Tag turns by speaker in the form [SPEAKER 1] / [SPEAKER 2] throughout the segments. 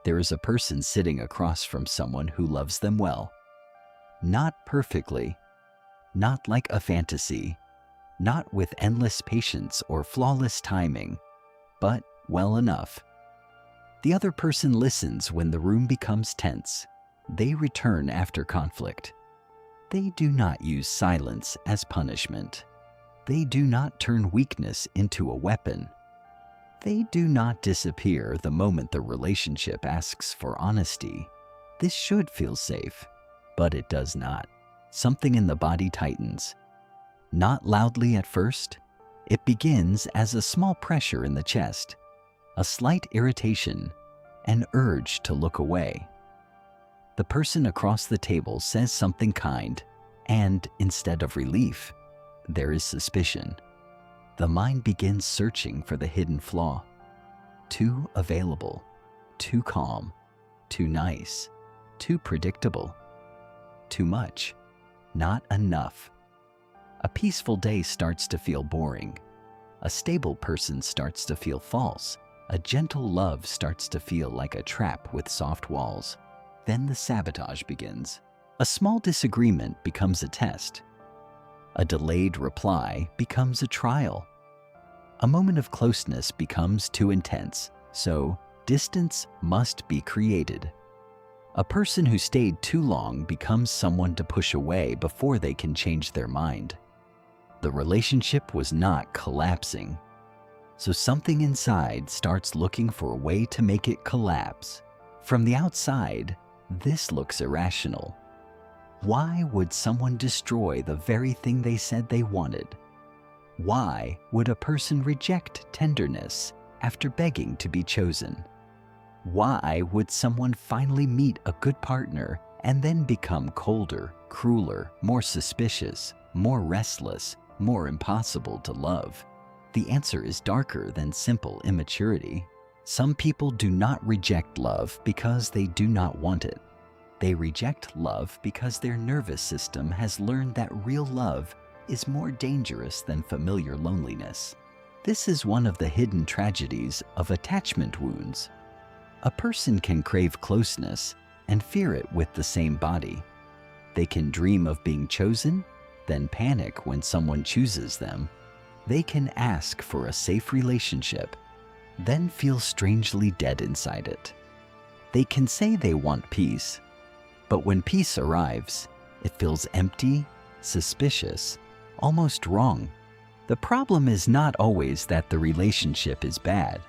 [SPEAKER 1] there is a person sitting across from someone who loves them well. Not perfectly, not like a fantasy, not with endless patience or flawless timing, but well enough. The other person listens when the room becomes tense. They return after conflict. They do not use silence as punishment. They do not turn weakness into a weapon. They do not disappear the moment the relationship asks for honesty. This should feel safe, but it does not. Something in the body tightens. Not loudly at first. It begins as a small pressure in the chest, a slight irritation, an urge to look away. The person across the table says something kind, and instead of relief, there is suspicion. The mind begins searching for the hidden flaw. Too available, too calm, too nice, too predictable, too much, not enough. A peaceful day starts to feel boring. A stable person starts to feel false. A gentle love starts to feel like a trap with soft walls. Then the sabotage begins. A small disagreement becomes a test. A delayed reply becomes a trial. A moment of closeness becomes too intense, so distance must be created. A person who stayed too long becomes someone to push away before they can change their mind. The relationship was not collapsing, so something inside starts looking for a way to make it collapse. From the outside, this looks irrational. Why would someone destroy the very thing they said they wanted? Why would a person reject tenderness after begging to be chosen? Why would someone finally meet a good partner and then become colder, crueler, more suspicious, more restless, more impossible to love? The answer is darker than simple immaturity. Some people do not reject love because they do not want it. They reject love because their nervous system has learned that real love is more dangerous than familiar loneliness. This is one of the hidden tragedies of attachment wounds. A person can crave closeness and fear it with the same body. They can dream of being chosen, then panic when someone chooses them. They can ask for a safe relationship, then feel strangely dead inside it. They can say they want peace, but when peace arrives, it feels empty, suspicious, almost wrong. The problem is not always that the relationship is bad.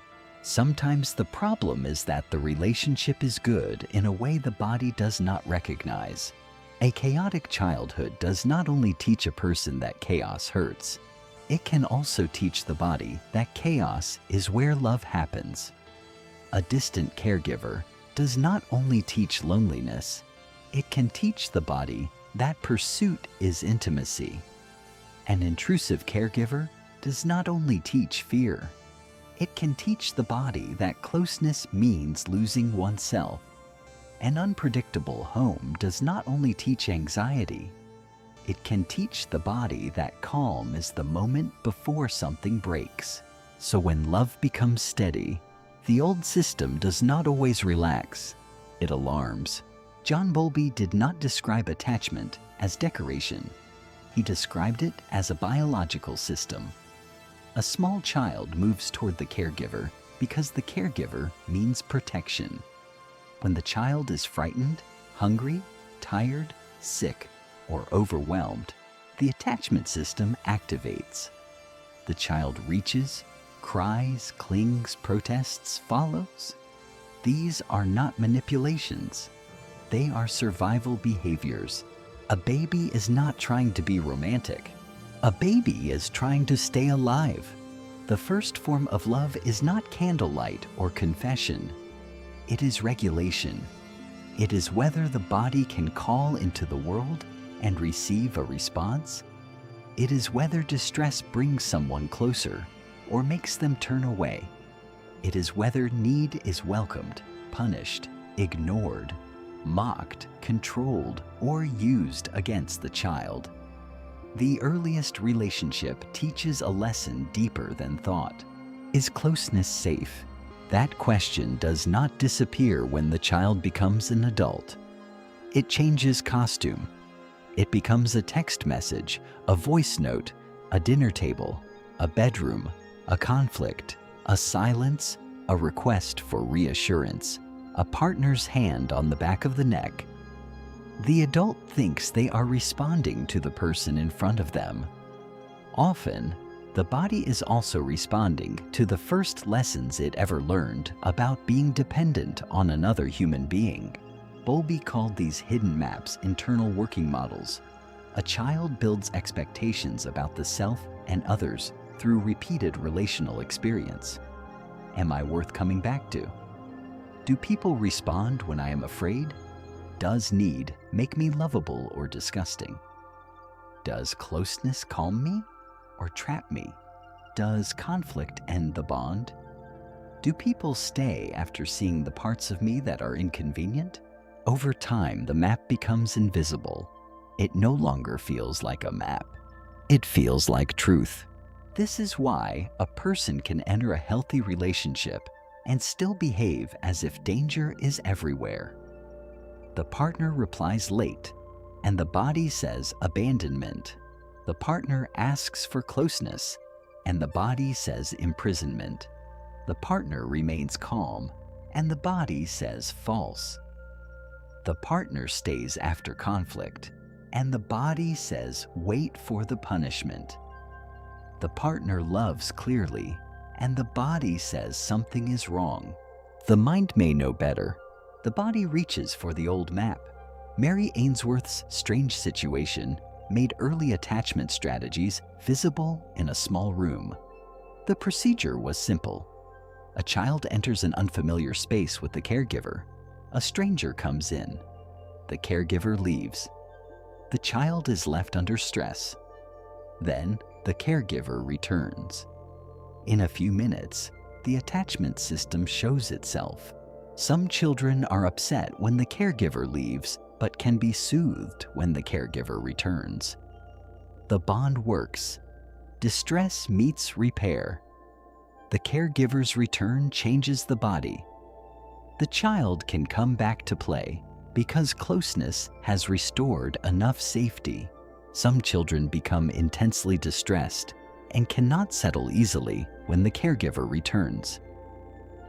[SPEAKER 1] Sometimes the problem is that the relationship is good in a way the body does not recognize. A chaotic childhood does not only teach a person that chaos hurts, it can also teach the body that chaos is where love happens. A distant caregiver does not only teach loneliness, it can teach the body that pursuit is intimacy. An intrusive caregiver does not only teach fear, it can teach the body that closeness means losing oneself. An unpredictable home does not only teach anxiety, it can teach the body that calm is the moment before something breaks. So when love becomes steady, the old system does not always relax, it alarms. John Bowlby did not describe attachment as decoration. He described it as a biological system. A small child moves toward the caregiver because the caregiver means protection. When the child is frightened, hungry, tired, sick, or overwhelmed, the attachment system activates. The child reaches, cries, clings, protests, follows. These are not manipulations. They are survival behaviors. A baby is not trying to be romantic. A baby is trying to stay alive. The first form of love is not candlelight or confession. It is regulation. It is whether the body can call into the world and receive a response. It is whether distress brings someone closer or makes them turn away. It is whether need is welcomed, punished, ignored, mocked, controlled, or used against the child. The earliest relationship teaches a lesson deeper than thought. Is closeness safe? That question does not disappear when the child becomes an adult. It changes costume. It becomes a text message, a voice note, a dinner table, a bedroom, a conflict, a silence, a request for reassurance, a partner's hand on the back of the neck. The adult thinks they are responding to the person in front of them. Often, the body is also responding to the first lessons it ever learned about being dependent on another human being. Bowlby called these hidden maps internal working models. A child builds expectations about the self and others through repeated relational experience. Am I worth coming back to? Do people respond when I am afraid? Does need make me lovable or disgusting? Does closeness calm me or trap me? Does conflict end the bond? Do people stay after seeing the parts of me that are inconvenient? Over time, the map becomes invisible. It no longer feels like a map. It feels like truth. This is why a person can enter a healthy relationship and still behave as if danger is everywhere. The partner replies late, and the body says abandonment. The partner asks for closeness, and the body says imprisonment. The partner remains calm, and the body says false. The partner stays after conflict, and the body says wait for the punishment. The partner loves clearly, and the body says something is wrong. The mind may know better. The body reaches for the old map. Mary Ainsworth's strange situation made early attachment strategies visible in a small room. The procedure was simple. A child enters an unfamiliar space with the caregiver. A stranger comes in. The caregiver leaves. The child is left under stress. Then, the caregiver returns. In a few minutes, the attachment system shows itself. Some children are upset when the caregiver leaves, but can be soothed when the caregiver returns. The bond works. Distress meets repair. The caregiver's return changes the body. The child can come back to play because closeness has restored enough safety. Some children become intensely distressed and cannot settle easily when the caregiver returns.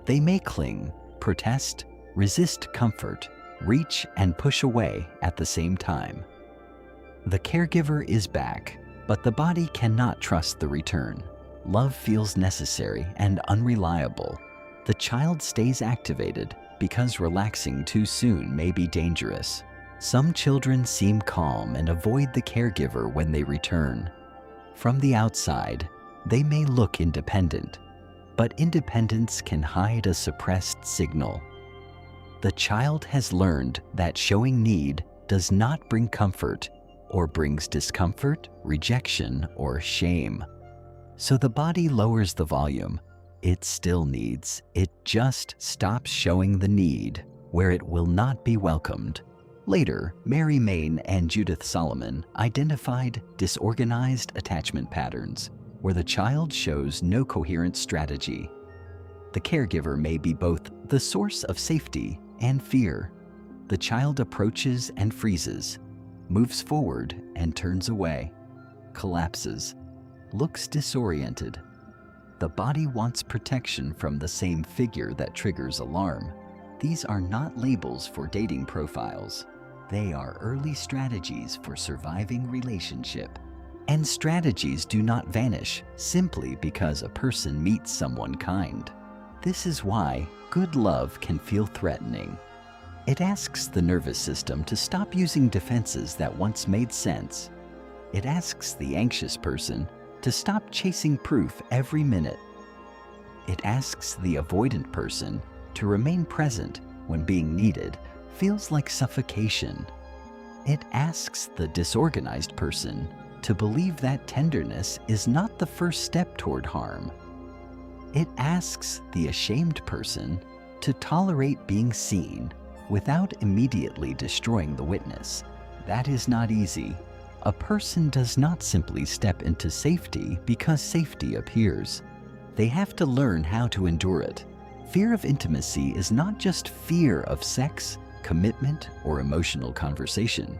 [SPEAKER 1] They may cling, protest, resist comfort, reach and push away at the same time. The caregiver is back, but the body cannot trust the return. Love feels necessary and unreliable. The child stays activated because relaxing too soon may be dangerous. Some children seem calm and avoid the caregiver when they return. From the outside, they may look independent, but independence can hide a suppressed signal. The child has learned that showing need does not bring comfort or brings discomfort, rejection, or shame. So the body lowers the volume. It still needs. It just stops showing the need where it will not be welcomed. Later, Mary Main and Judith Solomon identified disorganized attachment patterns where the child shows no coherent strategy. The caregiver may be both the source of safety and fear. The child approaches and freezes, moves forward and turns away, collapses, looks disoriented. The body wants protection from the same figure that triggers alarm. These are not labels for dating profiles. They are early strategies for surviving relationship. And strategies do not vanish simply because a person meets someone kind. This is why good love can feel threatening. It asks the nervous system to stop using defenses that once made sense. It asks the anxious person to stop chasing proof every minute. It asks the avoidant person to remain present when being needed feels like suffocation. It asks the disorganized person to believe that tenderness is not the first step toward harm. It asks the ashamed person to tolerate being seen without immediately destroying the witness. That is not easy. A person does not simply step into safety because safety appears. They have to learn how to endure it. Fear of intimacy is not just fear of sex, commitment, or emotional conversation.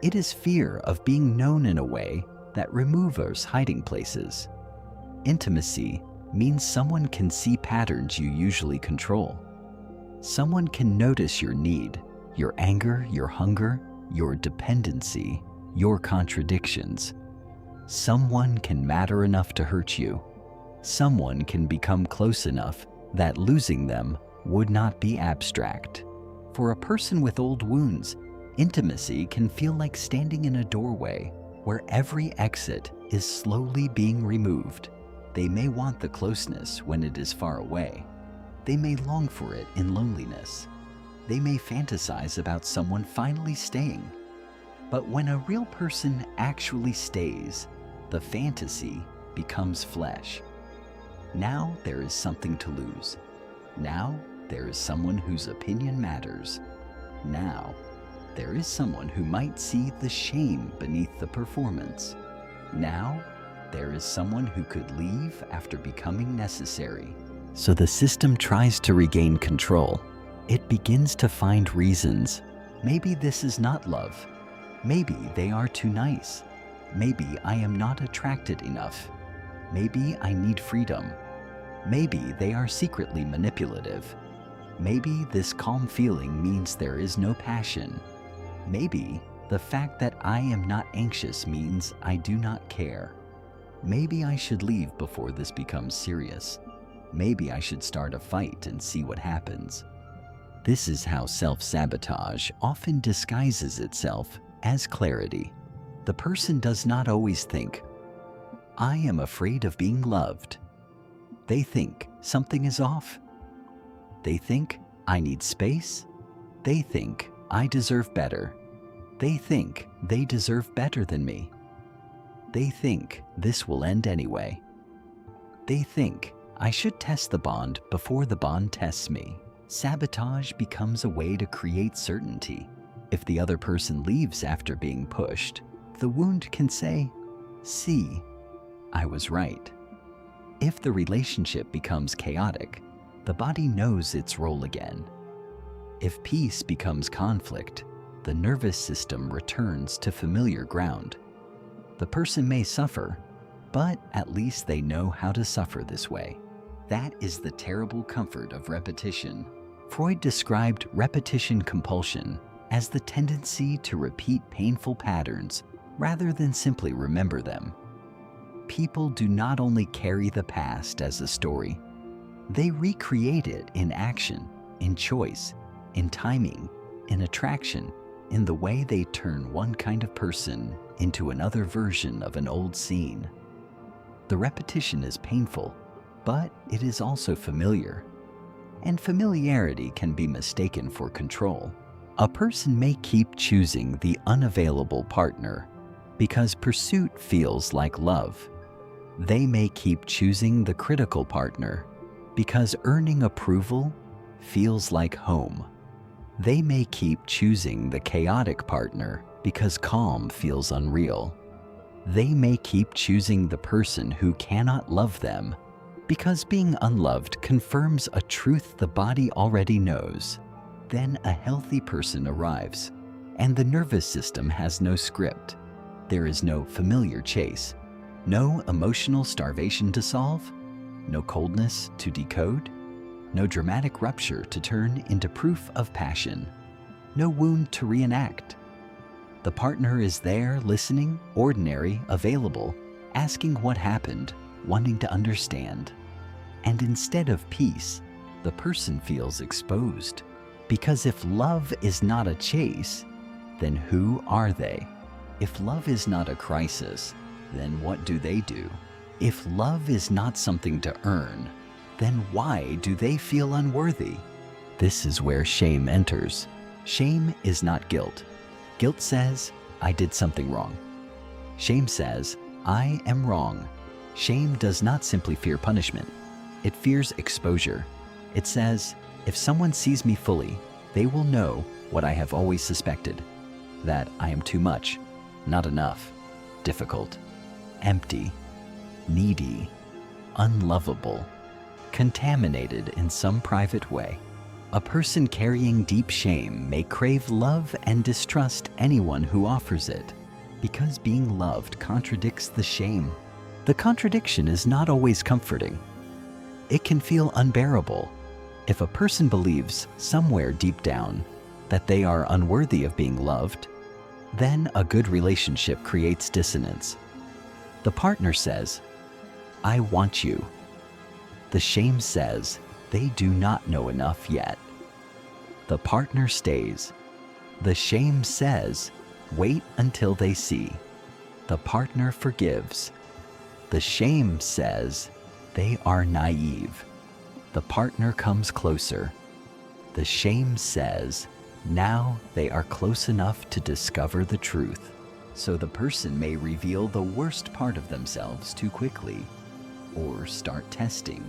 [SPEAKER 1] It is fear of being known in a way that removes hiding places. Intimacy means someone can see patterns you usually control. Someone can notice your need, your anger, your hunger, your dependency, your contradictions. Someone can matter enough to hurt you. Someone can become close enough that losing them would not be abstract. For a person with old wounds, intimacy can feel like standing in a doorway where every exit is slowly being removed. They may want the closeness when it is far away. They may long for it in loneliness. They may fantasize about someone finally staying. But when a real person actually stays, the fantasy becomes flesh. Now there is something to lose. Now there is someone whose opinion matters. Now there is someone who might see the shame beneath the performance. Now there is someone who could leave after becoming necessary. So the system tries to regain control. It begins to find reasons. Maybe this is not love. Maybe they are too nice. Maybe I am not attracted enough. Maybe I need freedom. Maybe they are secretly manipulative. Maybe this calm feeling means there is no passion. Maybe the fact that I am not anxious means I do not care. Maybe I should leave before this becomes serious. Maybe I should start a fight and see what happens. This is how self-sabotage often disguises itself as clarity. The person does not always think, I am afraid of being loved. They think something is off. They think I need space. They think I deserve better. They think they deserve better than me. They think this will end anyway. They think I should test the bond before the bond tests me. Sabotage becomes a way to create certainty. If the other person leaves after being pushed, the wound can say, see, I was right. If the relationship becomes chaotic, the body knows its role again. If peace becomes conflict, the nervous system returns to familiar ground. The person may suffer, but at least they know how to suffer this way. That is the terrible comfort of repetition. Freud described repetition compulsion as the tendency to repeat painful patterns rather than simply remember them. People do not only carry the past as a story, they recreate it in action, in choice, in timing, in attraction, in the way they turn one kind of person into another version of an old scene. The repetition is painful, but it is also familiar. And familiarity can be mistaken for control. A person may keep choosing the unavailable partner because pursuit feels like love. They may keep choosing the critical partner because earning approval feels like home. They may keep choosing the chaotic partner because calm feels unreal. They may keep choosing the person who cannot love them because being unloved confirms a truth the body already knows. Then a healthy person arrives, and the nervous system has no script. There is no familiar chase, no emotional starvation to solve, no coldness to decode, no dramatic rupture to turn into proof of passion, no wound to reenact. The partner is there, listening, ordinary, available, asking what happened, wanting to understand. And instead of peace, the person feels exposed. Because if love is not a chase, then who are they? If love is not a crisis, then what do they do? If love is not something to earn, then why do they feel unworthy? This is where shame enters. Shame is not guilt. Guilt says, I did something wrong. Shame says, I am wrong. Shame does not simply fear punishment. It fears exposure. It says, if someone sees me fully, they will know what I have always suspected, that I am too much, not enough, difficult, empty, needy, unlovable, contaminated in some private way. A person carrying deep shame may crave love and distrust anyone who offers it, because being loved contradicts the shame. The contradiction is not always comforting. It can feel unbearable. If a person believes somewhere deep down that they are unworthy of being loved, then a good relationship creates dissonance. The partner says, "I want you." The shame says, "They do not know enough yet." The partner stays. The shame says, "Wait until they see." The partner forgives. The shame says, "They are naive." The partner comes closer. The shame says, "Now they are close enough to discover the truth." So the person may reveal the worst part of themselves too quickly, or start testing,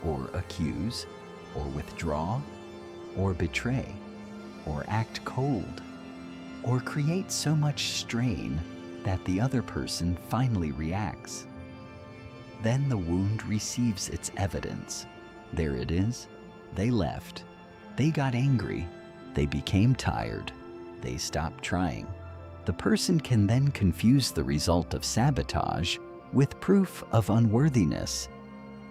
[SPEAKER 1] or accuse, or withdraw, or betray, or act cold, or create so much strain that the other person finally reacts. Then the wound receives its evidence. There it is. They left. They got angry. They became tired. They stopped trying. The person can then confuse the result of sabotage with proof of unworthiness.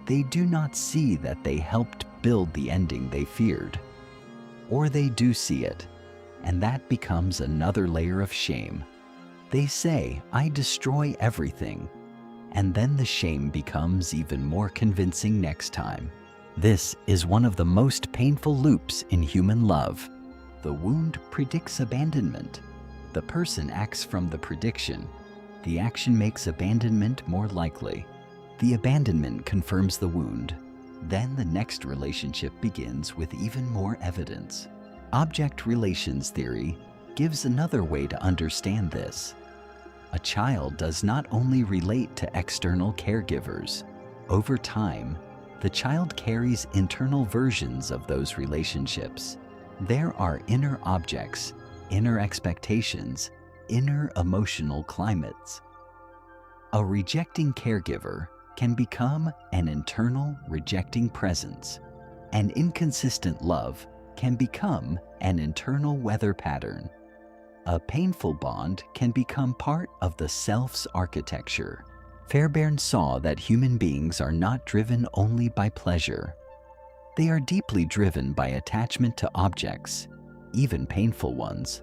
[SPEAKER 1] They do not see that they helped build the ending they feared. Or they do see it, and that becomes another layer of shame. They say, "I destroy everything," and then the shame becomes even more convincing next time. This is one of the most painful loops in human love. The wound predicts abandonment. The person acts from the prediction. The action makes abandonment more likely. The abandonment confirms the wound. Then the next relationship begins with even more evidence. Object relations theory gives another way to understand this. A child does not only relate to external caregivers. Over time, the child carries internal versions of those relationships. There are inner objects, inner expectations, inner emotional climates. A rejecting caregiver can become an internal rejecting presence. An inconsistent love can become an internal weather pattern. A painful bond can become part of the self's architecture. Fairbairn saw that human beings are not driven only by pleasure. They are deeply driven by attachment to objects, even painful ones.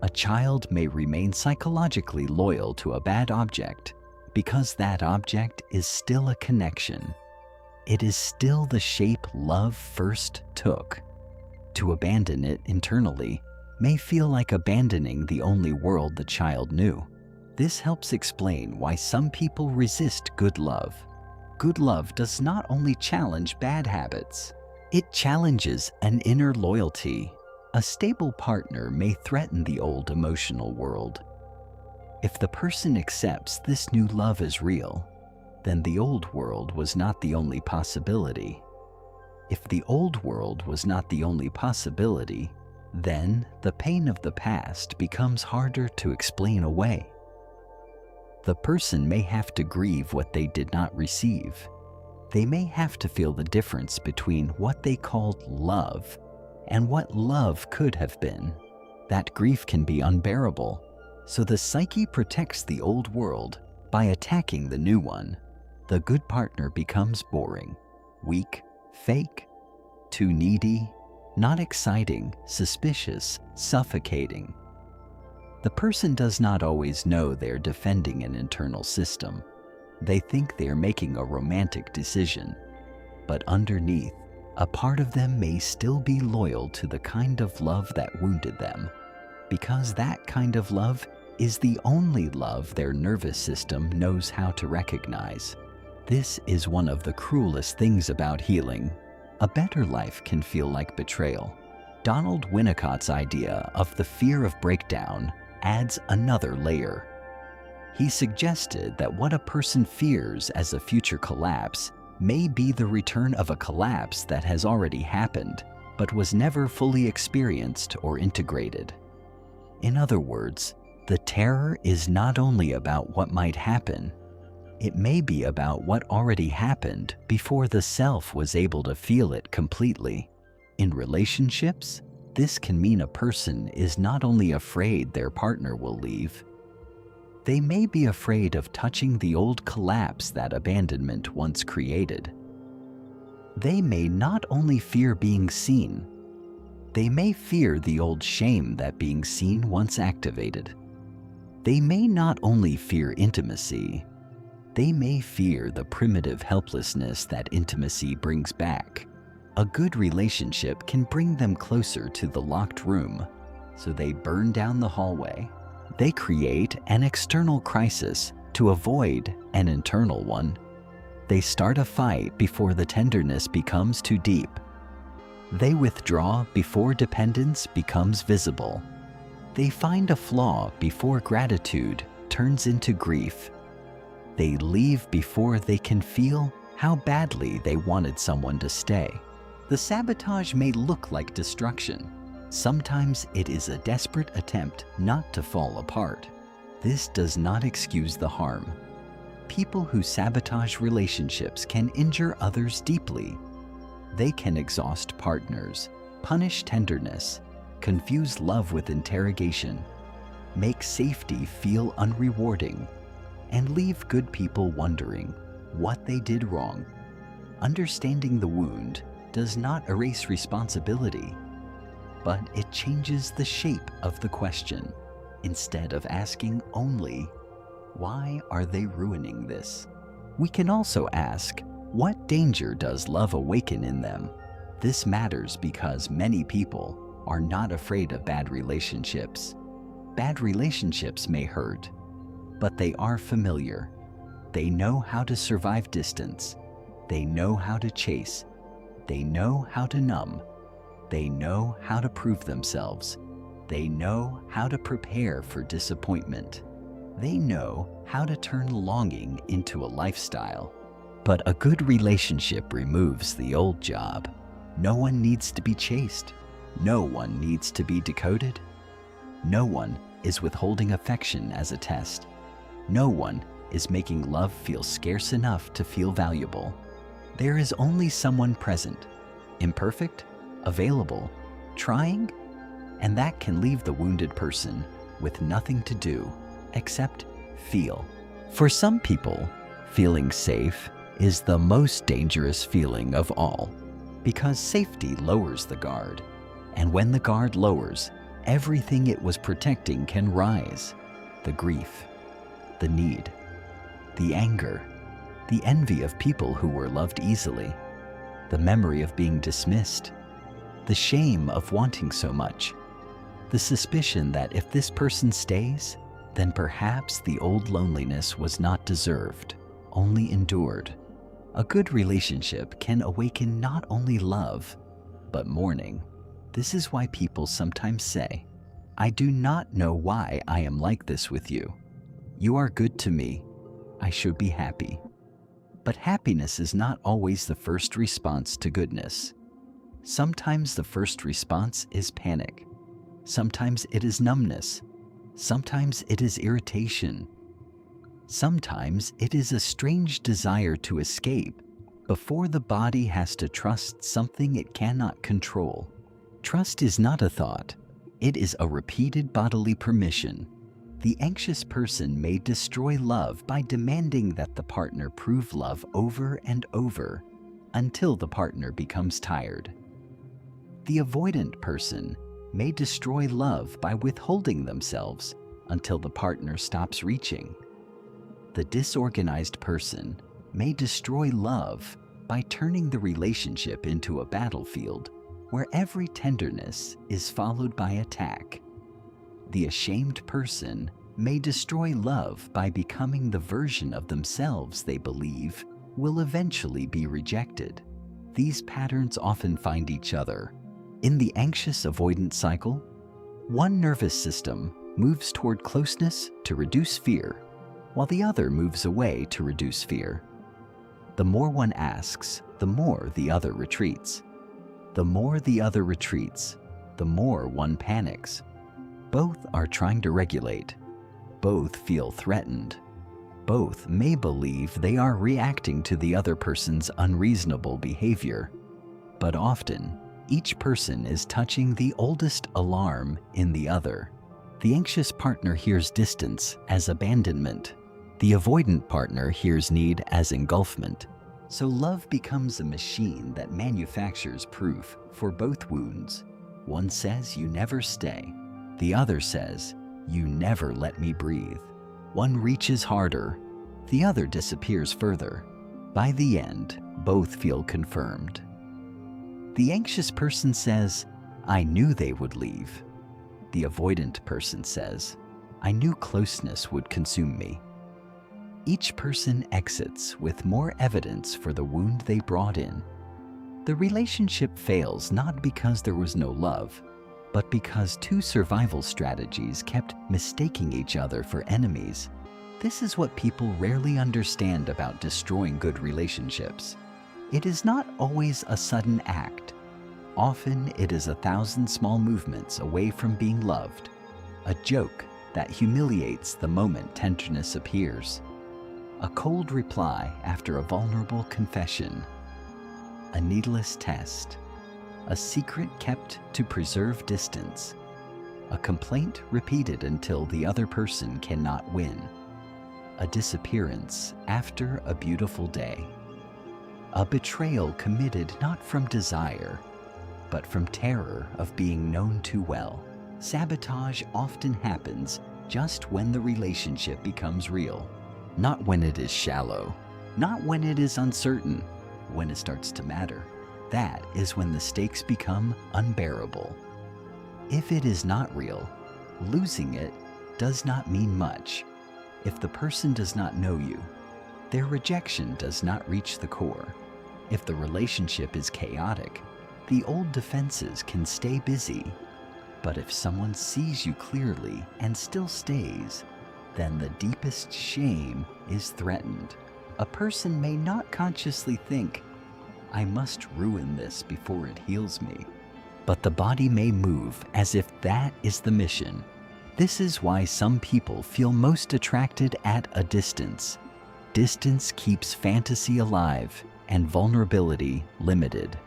[SPEAKER 1] A child may remain psychologically loyal to a bad object because that object is still a connection. It is still the shape love first took. To abandon it internally may feel like abandoning the only world the child knew. This helps explain why some people resist good love. Good love does not only challenge bad habits, it challenges an inner loyalty. A stable partner may threaten the old emotional world. If the person accepts this new love is real, then the old world was not the only possibility. If the old world was not the only possibility, then the pain of the past becomes harder to explain away. The person may have to grieve what they did not receive. They may have to feel the difference between what they called love and what love could have been. That grief can be unbearable, so the psyche protects the old world by attacking the new one. The good partner becomes boring, weak, fake, too needy, not exciting, suspicious, suffocating. The person does not always know they're defending an internal system. They think they're making a romantic decision, but underneath, a part of them may still be loyal to the kind of love that wounded them, because that kind of love is the only love their nervous system knows how to recognize. This is one of the cruelest things about healing. A better life can feel like betrayal. Donald Winnicott's idea of the fear of breakdown adds another layer. He suggested that what a person fears as a future collapse may be the return of a collapse that has already happened, but was never fully experienced or integrated. In other words, the terror is not only about what might happen, It may be about what already happened before the self was able to feel it completely. In relationships, this can mean a person is not only afraid their partner will leave, they may be afraid of touching the old collapse that abandonment once created. They may not only fear being seen, they may fear the old shame that being seen once activated. They may not only fear intimacy, they may fear the primitive helplessness that intimacy brings back. A good relationship can bring them closer to the locked room, so they burn down the hallway. They create an external crisis to avoid an internal one. They start a fight before the tenderness becomes too deep. They withdraw before dependence becomes visible. They find a flaw before gratitude turns into grief. They leave before they can feel how badly they wanted someone to stay. The sabotage may look like destruction. Sometimes it is a desperate attempt not to fall apart. This does not excuse the harm. People who sabotage relationships can injure others deeply. They can exhaust partners, punish tenderness, confuse love with interrogation, make safety feel unrewarding, and leave good people wondering what they did wrong. Understanding the wound does not erase responsibility, but it changes the shape of the question. Instead of asking only, why are they ruining this? We can also ask, what danger does love awaken in them? This matters because many people are not afraid of bad relationships. Bad relationships may hurt, but they are familiar. They know how to survive distance. They know how to chase. They know how to numb. They know how to prove themselves. They know how to prepare for disappointment. They know how to turn longing into a lifestyle. But a good relationship removes the old job. No one needs to be chased. No one needs to be decoded. No one is withholding affection as a test. No one is making love feel scarce enough to feel valuable. There is only someone present, imperfect, available, trying, and that can leave the wounded person with nothing to do except feel. For some people, feeling safe is the most dangerous feeling of all, because safety lowers the guard, and when the guard lowers, everything it was protecting can rise. The grief, the need, the anger, the envy of people who were loved easily, the memory of being dismissed, the shame of wanting so much, the suspicion that if this person stays, then perhaps the old loneliness was not deserved, only endured. A good relationship can awaken not only love, but mourning. This is why people sometimes say, I do not know why I am like this with you. You are good to me. I should be happy. But happiness is not always the first response to goodness. Sometimes the first response is panic. Sometimes it is numbness. Sometimes it is irritation. Sometimes it is a strange desire to escape before the body has to trust something it cannot control. Trust is not a thought. It is a repeated bodily permission. The anxious person may destroy love by demanding that the partner prove love over and over until the partner becomes tired. The avoidant person may destroy love by withholding themselves until the partner stops reaching. The disorganized person may destroy love by turning the relationship into a battlefield where every tenderness is followed by attack. The ashamed person may destroy love by becoming the version of themselves they believe will eventually be rejected. These patterns often find each other. In the anxious avoidant cycle, one nervous system moves toward closeness to reduce fear, while the other moves away to reduce fear. The more one asks, the more the other retreats. The more the other retreats, the more one panics. Both are trying to regulate. Both feel threatened. Both may believe they are reacting to the other person's unreasonable behavior, but often, each person is touching the oldest alarm in the other. The anxious partner hears distance as abandonment. The avoidant partner hears need as engulfment. So love becomes a machine that manufactures proof for both wounds. One says, "You never stay." The other says, "You never let me breathe." One reaches harder, the other disappears further. By the end, both feel confirmed. The anxious person says, "I knew they would leave." The avoidant person says, "I knew closeness would consume me." Each person exits with more evidence for the wound they brought in. The relationship fails not because there was no love, but because two survival strategies kept mistaking each other for enemies. This is what people rarely understand about destroying good relationships. It is not always a sudden act. Often it is 1,000 small movements away from being loved, a joke that humiliates the moment tenderness appears, a cold reply after a vulnerable confession, a needless test, a secret kept to preserve distance, a complaint repeated until the other person cannot win, a disappearance after a beautiful day, a betrayal committed not from desire, but from terror of being known too well. Sabotage often happens just when the relationship becomes real, not when it is shallow, not when it is uncertain, when it starts to matter. That is when the stakes become unbearable. If it is not real, losing it does not mean much. If the person does not know you, their rejection does not reach the core. If the relationship is chaotic, the old defenses can stay busy. But if someone sees you clearly and still stays, then the deepest shame is threatened. A person may not consciously think, "I must ruin this before it heals me," but the body may move as if that is the mission. This is why some people feel most attracted at a distance. Distance keeps fantasy alive and vulnerability limited.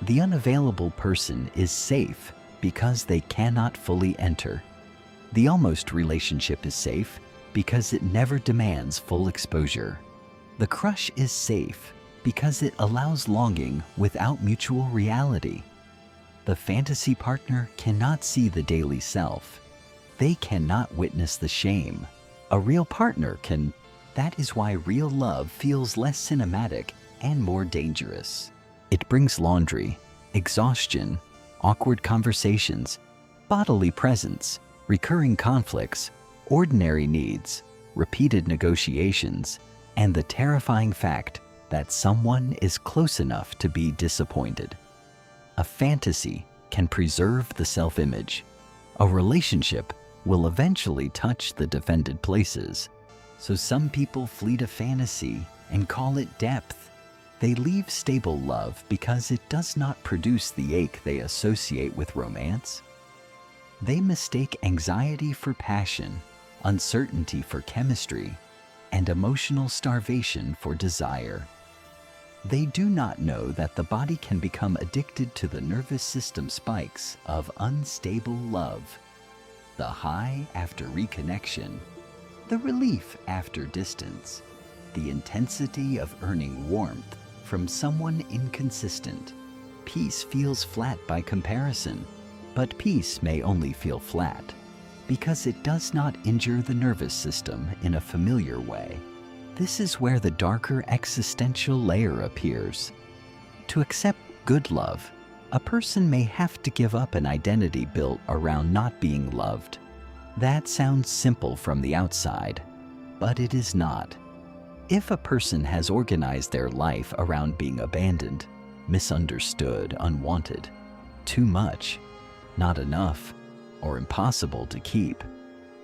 [SPEAKER 1] The unavailable person is safe because they cannot fully enter. The almost relationship is safe because it never demands full exposure. The crush is safe because it allows longing without mutual reality. The fantasy partner cannot see the daily self. They cannot witness the shame. A real partner can. That is why real love feels less cinematic and more dangerous. It brings laundry, exhaustion, awkward conversations, bodily presence, recurring conflicts, ordinary needs, repeated negotiations, and the terrifying fact that someone is close enough to be disappointed. A fantasy can preserve the self-image. A relationship will eventually touch the defended places. So some people flee to fantasy and call it depth. They leave stable love because it does not produce the ache they associate with romance. They mistake anxiety for passion, uncertainty for chemistry, and emotional starvation for desire. They do not know that the body can become addicted to the nervous system spikes of unstable love. The high after reconnection, the relief after distance, the intensity of earning warmth from someone inconsistent. Peace feels flat by comparison, but peace may only feel flat because it does not injure the nervous system in a familiar way. This is where the darker existential layer appears. To accept good love, a person may have to give up an identity built around not being loved. That sounds simple from the outside, but it is not. If a person has organized their life around being abandoned, misunderstood, unwanted, too much, not enough, or impossible to keep,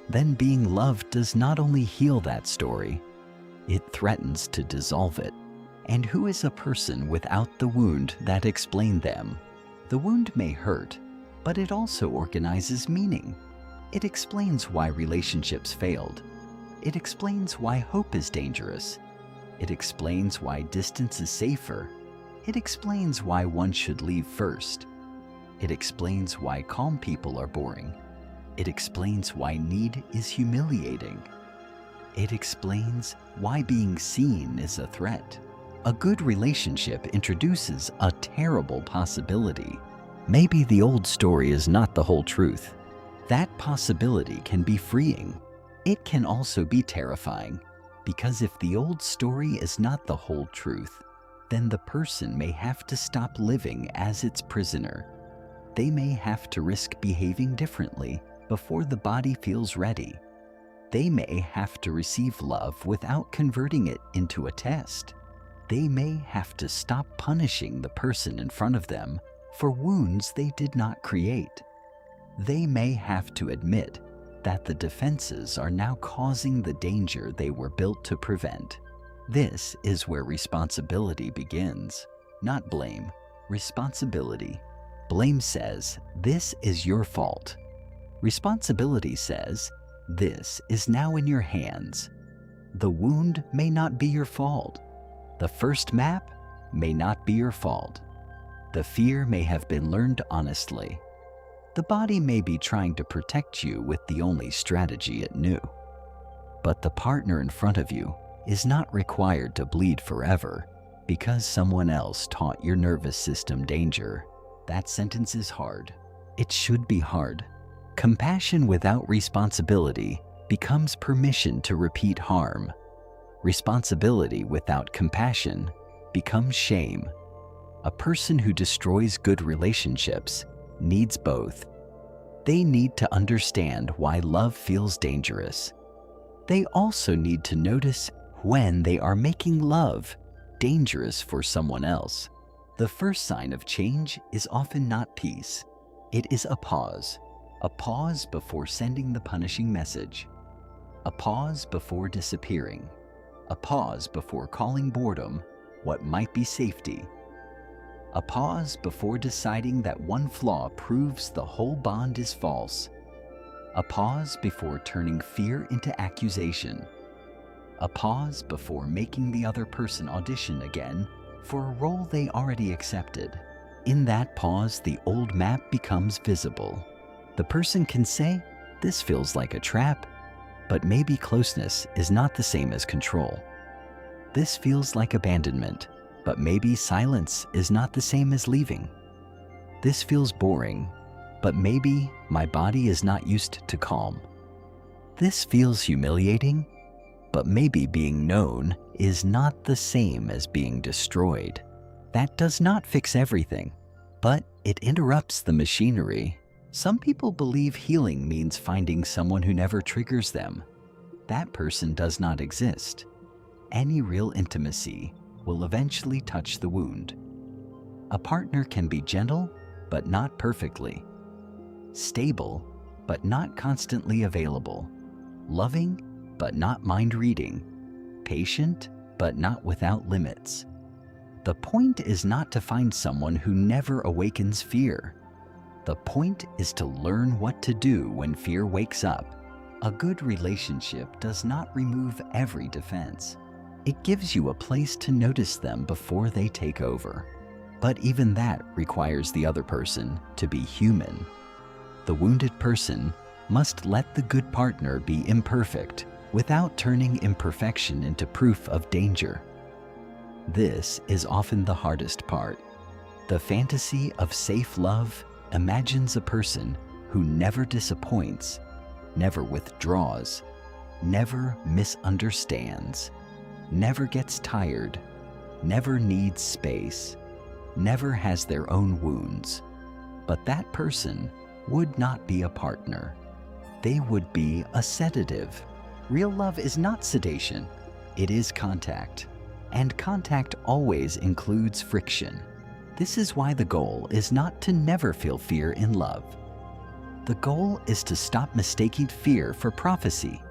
[SPEAKER 1] then being loved does not only heal that story, it threatens to dissolve it. And who is a person without the wound that explained them? The wound may hurt, but it also organizes meaning. It explains why relationships failed. It explains why hope is dangerous. It explains why distance is safer. It explains why one should leave first. It explains why calm people are boring. It explains why need is humiliating. It explains why being seen is a threat. A good relationship introduces a terrible possibility. Maybe the old story is not the whole truth. That possibility can be freeing. It can also be terrifying, because if the old story is not the whole truth, then the person may have to stop living as its prisoner. They may have to risk behaving differently before the body feels ready. They may have to receive love without converting it into a test. They may have to stop punishing the person in front of them for wounds they did not create. They may have to admit that the defenses are now causing the danger they were built to prevent. This is where responsibility begins, not blame. Responsibility. Blame says, "This is your fault." Responsibility says, "This is now in your hands." The wound may not be your fault. The first map may not be your fault. The fear may have been learned honestly. The body may be trying to protect you with the only strategy it knew. But the partner in front of you is not required to bleed forever because someone else taught your nervous system danger. That sentence is hard. It should be hard. Compassion without responsibility becomes permission to repeat harm. Responsibility without compassion becomes shame. A person who destroys good relationships needs both. They need to understand why love feels dangerous. They also need to notice when they are making love dangerous for someone else. The first sign of change is often not peace. It is a pause before sending the punishing message, a pause before disappearing, a pause before calling boredom what might be safety, a pause before deciding that one flaw proves the whole bond is false, a pause before turning fear into accusation, a pause before making the other person audition again for a role they already accepted. In that pause, the old map becomes visible. The person can say, "This feels like a trap," but maybe closeness is not the same as control. This feels like abandonment, but maybe silence is not the same as leaving. This feels boring, but maybe my body is not used to calm. This feels humiliating, but maybe being known is not the same as being destroyed. That does not fix everything, but it interrupts the machinery. Some people believe healing means finding someone who never triggers them. That person does not exist. Any real intimacy will eventually touch the wound. A partner can be gentle, but not perfectly. Stable, but not constantly available. Loving, but not mind-reading. Patient, but not without limits. The point is not to find someone who never awakens fear. The point is to learn what to do when fear wakes up. A good relationship does not remove every defense. It gives you a place to notice them before they take over. But even that requires the other person to be human. The wounded person must let the good partner be imperfect without turning imperfection into proof of danger. This is often the hardest part. The fantasy of safe love imagines a person who never disappoints, never withdraws, never misunderstands, never gets tired, never needs space, never has their own wounds. But that person would not be a partner. They would be a sedative. Real love is not sedation. It is contact. And contact always includes friction. This is why the goal is not to never feel fear in love. The goal is to stop mistaking fear for prophecy.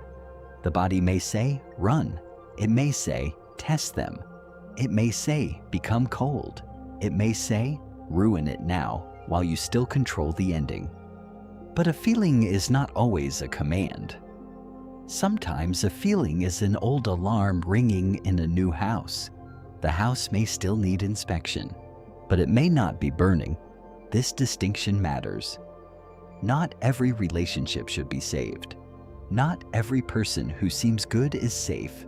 [SPEAKER 1] The body may say, run. It may say, test them. It may say, become cold. It may say, ruin it now while you still control the ending. But a feeling is not always a command. Sometimes a feeling is an old alarm ringing in a new house. The house may still need inspection, but it may not be burning. This distinction matters. Not every relationship should be saved. Not every person who seems good is safe.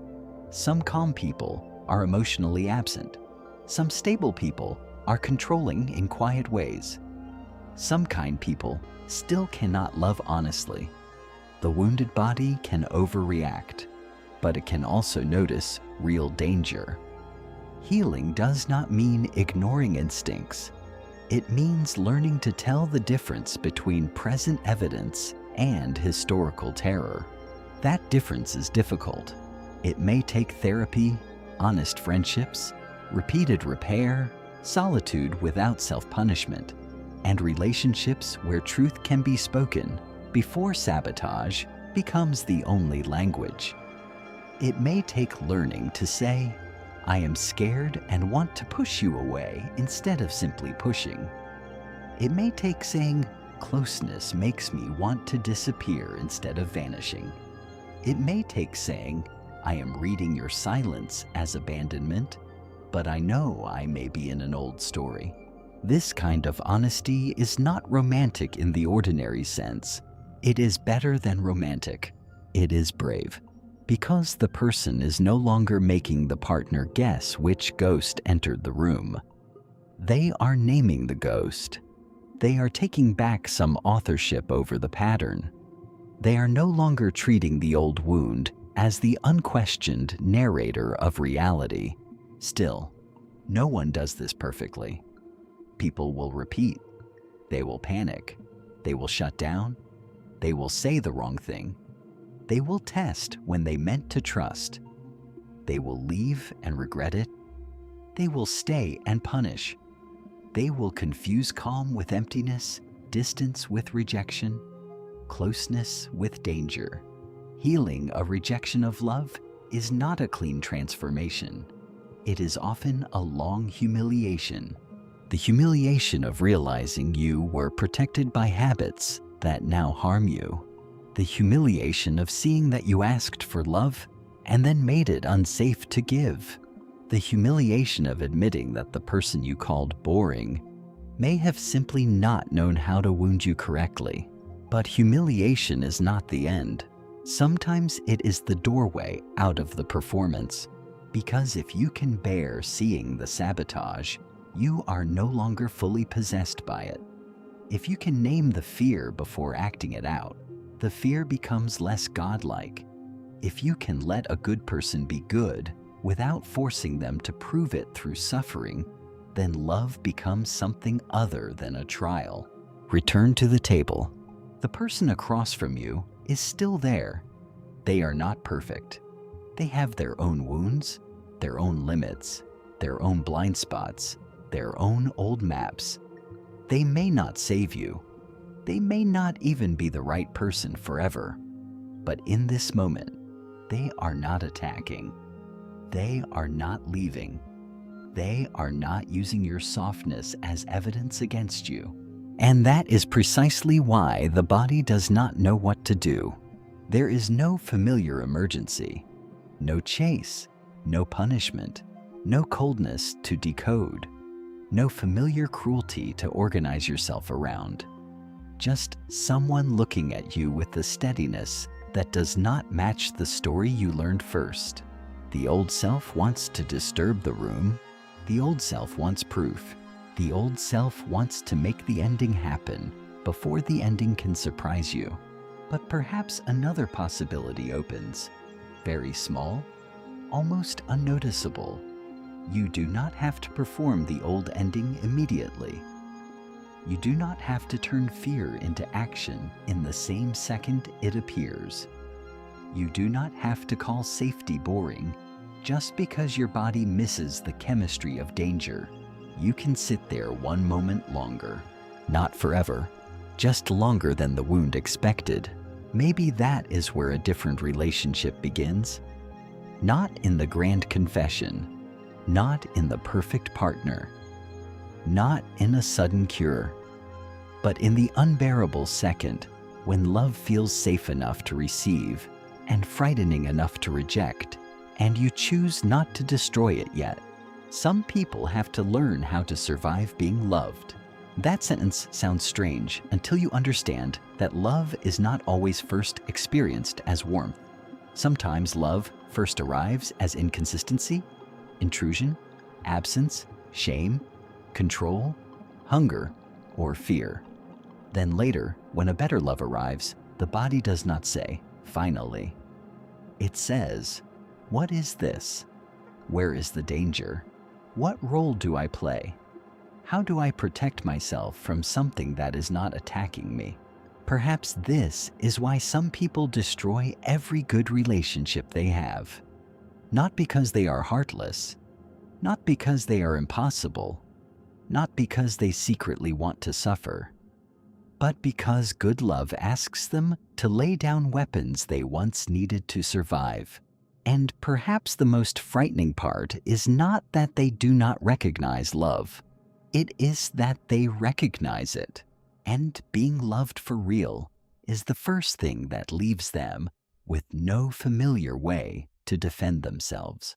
[SPEAKER 1] Some calm people are emotionally absent. Some stable people are controlling in quiet ways. Some kind people still cannot love honestly. The wounded body can overreact, but it can also notice real danger. Healing does not mean ignoring instincts. It means learning to tell the difference between present evidence and historical terror. That difference is difficult. It may take therapy, honest friendships, repeated repair, solitude without self-punishment, and relationships where truth can be spoken before sabotage becomes the only language. It may take learning to say, "I am scared and want to push you away," instead of simply pushing. It may take saying, "Closeness makes me want to disappear," instead of vanishing. It may take saying, "I am reading your silence as abandonment, but I know I may be in an old story." This kind of honesty is not romantic in the ordinary sense. It is better than romantic. It is brave, because the person is no longer making the partner guess which ghost entered the room. They are naming the ghost. They are taking back some authorship over the pattern. They are no longer treating the old wound as the unquestioned narrator of reality. Still, no one does this perfectly. People will repeat. They will panic. They will shut down. They will say the wrong thing. They will test when they meant to trust. They will leave and regret it. They will stay and punish. They will confuse calm with emptiness, distance with rejection, closeness with danger. Healing a rejection of love is not a clean transformation. It is often a long humiliation. The humiliation of realizing you were protected by habits that now harm you. The humiliation of seeing that you asked for love and then made it unsafe to give. The humiliation of admitting that the person you called boring may have simply not known how to wound you correctly. But humiliation is not the end. Sometimes it is the doorway out of the performance. Because if you can bear seeing the sabotage, you are no longer fully possessed by it. If you can name the fear before acting it out, the fear becomes less godlike. If you can let a good person be good without forcing them to prove it through suffering, then love becomes something other than a trial. Return to the table. The person across from you is still there. They are not perfect. They have their own wounds, their own limits, their own blind spots, their own old maps. They may not save you. They may not even be the right person forever. But in this moment, they are not attacking. They are not leaving. They are not using your softness as evidence against you. And that is precisely why the body does not know what to do. There is no familiar emergency, no chase, no punishment, no coldness to decode, no familiar cruelty to organize yourself around. Just someone looking at you with the steadiness that does not match the story you learned first. The old self wants to disturb the room. The old self wants proof. The old self wants to make the ending happen before the ending can surprise you. But perhaps another possibility opens. Very small, almost unnoticeable. You do not have to perform the old ending immediately. You do not have to turn fear into action in the same second it appears. You do not have to call safety boring just because your body misses the chemistry of danger. You can sit there one moment longer. Not forever, just longer than the wound expected. Maybe that is where a different relationship begins. Not in the grand confession, not in the perfect partner, not in a sudden cure, but in the unbearable second when love feels safe enough to receive and frightening enough to reject, and you choose not to destroy it yet. Some people have to learn how to survive being loved. That sentence sounds strange until you understand that love is not always first experienced as warmth. Sometimes love first arrives as inconsistency, intrusion, absence, shame, control, hunger, or fear. Then later, when a better love arrives, the body does not say, "Finally." It says, "What is this? Where is the danger? What role do I play? How do I protect myself from something that is not attacking me?" Perhaps this is why some people destroy every good relationship they have. Not because they are heartless, not because they are impossible, not because they secretly want to suffer, but because good love asks them to lay down weapons they once needed to survive. And perhaps the most frightening part is not that they do not recognize love. It is that they recognize it. And being loved for real is the first thing that leaves them with no familiar way to defend themselves.